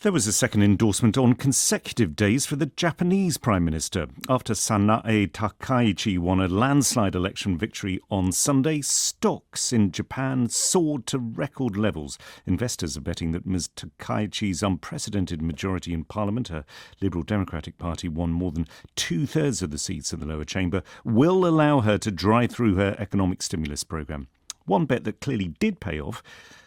There was a second endorsement on consecutive days for the Japanese Prime Minister. After Sanae Takaichi won a landslide election victory on Sunday, stocks in Japan soared to record levels. Investors are betting that Ms. Takaichi's unprecedented majority in Parliament, her Liberal Democratic Party won more than two-thirds of the seats in the lower chamber, will allow her to drive through her economic stimulus programme. One bet that clearly did pay off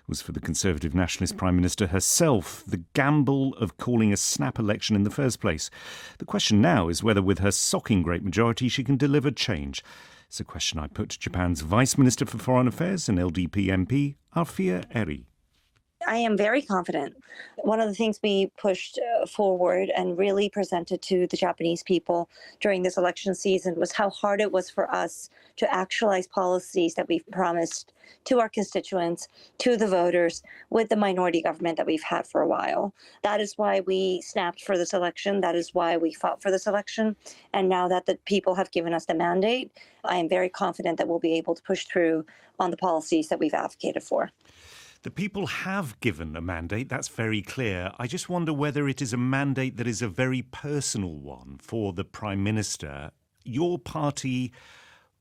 was for the Conservative Nationalist Prime Minister herself, the gamble of calling a snap election in the first place. The question now is whether with her socking great majority she can deliver change. It's a question I put to Japan's Vice Minister for Foreign Affairs and LDP MP, Alfia Eri. I am very confident. One of the things we pushed forward and really presented to the Japanese people during this election season was how hard it was for us to actualize policies that we've promised to our constituents, to the voters, with the minority government that we've had for a while. That is why we snapped for this election. That is why we fought for this election. And now that the people have given us the mandate, I am very confident that we'll be able to push through on the policies that we've advocated for. The people have given a mandate, that's very clear. I just wonder whether it is a mandate that is a very personal one for the Prime Minister. Your party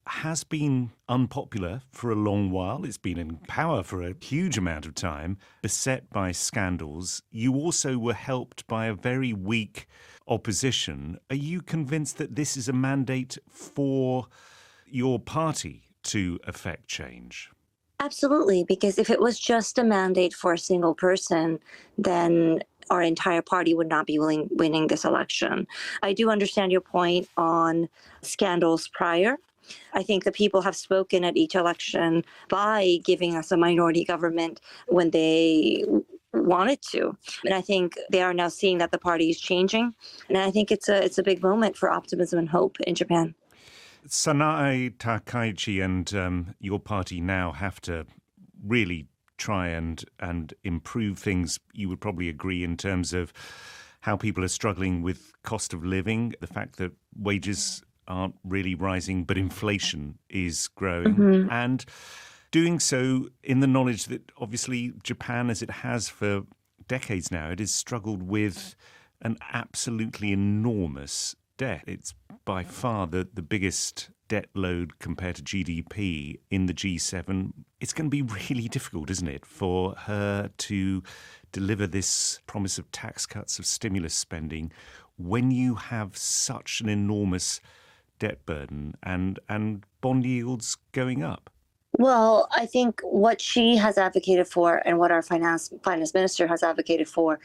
has been unpopular for a long while. It's been in power for a huge amount of time, beset by scandals. You also were helped by a very weak opposition. Are you convinced that this is a mandate for your party to effect change? Absolutely, because if it was just a mandate for a single person, then our entire party would not be winning this election. I do understand your point on scandals prior. I think the people have spoken at each election by giving us a minority government when they wanted to. And I think they are now seeing that the party is changing. And I think it's a big moment for optimism and hope in Japan. Sanae Takaichi and your party now have to really try and improve things, you would probably agree, in terms of how people are struggling with cost of living, the fact that wages aren't really rising, but inflation is growing, and doing so in the knowledge that obviously Japan, as it has for decades now, it has struggled with an absolutely enormous debt. It's by far the biggest debt load compared to GDP in the G7. It's going to be really difficult, isn't it, for her to deliver this promise of tax cuts, of stimulus spending, when you have such an enormous debt burden and bond yields going up? Well, I think what she has advocated for and what our finance minister has advocated for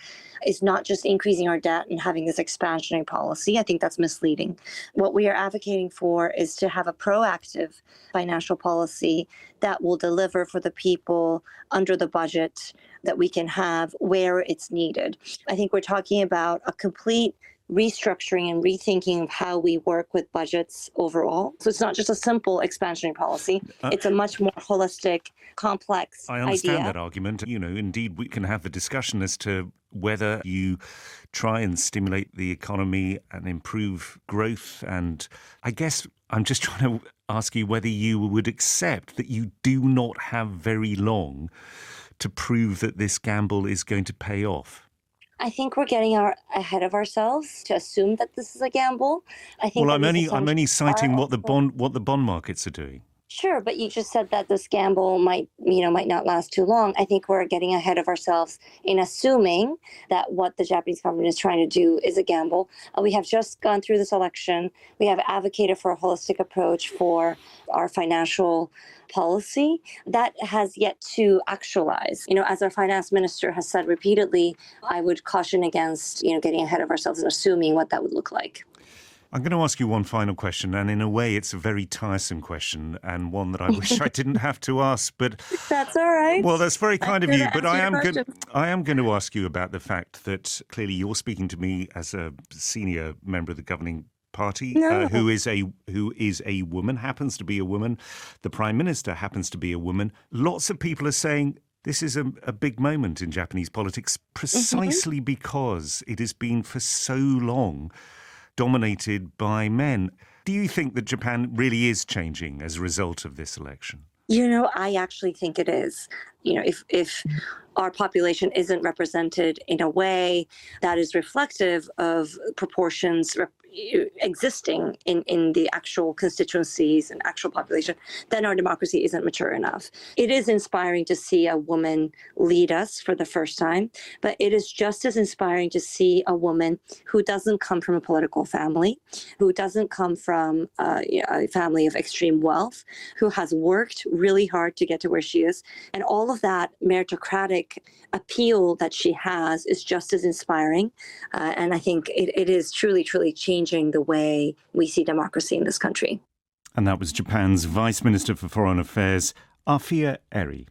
is not just increasing our debt and having this expansionary policy. I think that's misleading. What we are advocating for is to have a proactive financial policy that will deliver for the people under the budget that we can have where it's needed. I think we're talking about a complete restructuring and rethinking of how we work with budgets overall. So it's not just a simple expansionary policy. It's a much more holistic, complex idea. I understand that argument. You know, indeed, we can have the discussion as to whether you try and stimulate the economy and improve growth. And I guess I'm just trying to ask you whether you would accept that you do not have very long to prove that this gamble is going to pay off. I think we're getting ahead of ourselves to assume that this is a gamble. I think. Well, I'm only citing what the bond markets are doing. Sure, but you just said that this gamble might not last too long. I think we're getting ahead of ourselves in assuming that what the Japanese government is trying to do is a gamble. We have just gone through this election. We have advocated for a holistic approach for our financial policy that has yet to actualize. You know, as our finance minister has said repeatedly, I would caution against, getting ahead of ourselves and assuming what that would look like. I'm going to ask you one final question, and in a way it's a very tiresome question and one that I wish I didn't have to ask, but that's all right. Well, that's very kind of you, but I am going to ask you about the fact that clearly you're speaking to me as a senior member of the governing party who is a woman, happens to be a woman. The Prime Minister happens to be a woman. Lots of people are saying this is a big moment in Japanese politics precisely because it has been for so long dominated by men. Do you think that Japan really is changing as a result of this election? I actually think it is. if our population isn't represented in a way that is reflective of proportions existing in the actual constituencies and actual population, then our democracy isn't mature enough. It is inspiring to see a woman lead us for the first time, but it is just as inspiring to see a woman who doesn't come from a political family, who doesn't come from a family of extreme wealth, who has worked really hard to get to where she is. And all of that meritocratic appeal that she has is just as inspiring. And I think it is truly, truly changing the way we see democracy in this country. And that was Japan's Vice Minister for Foreign Affairs, Afia Eri.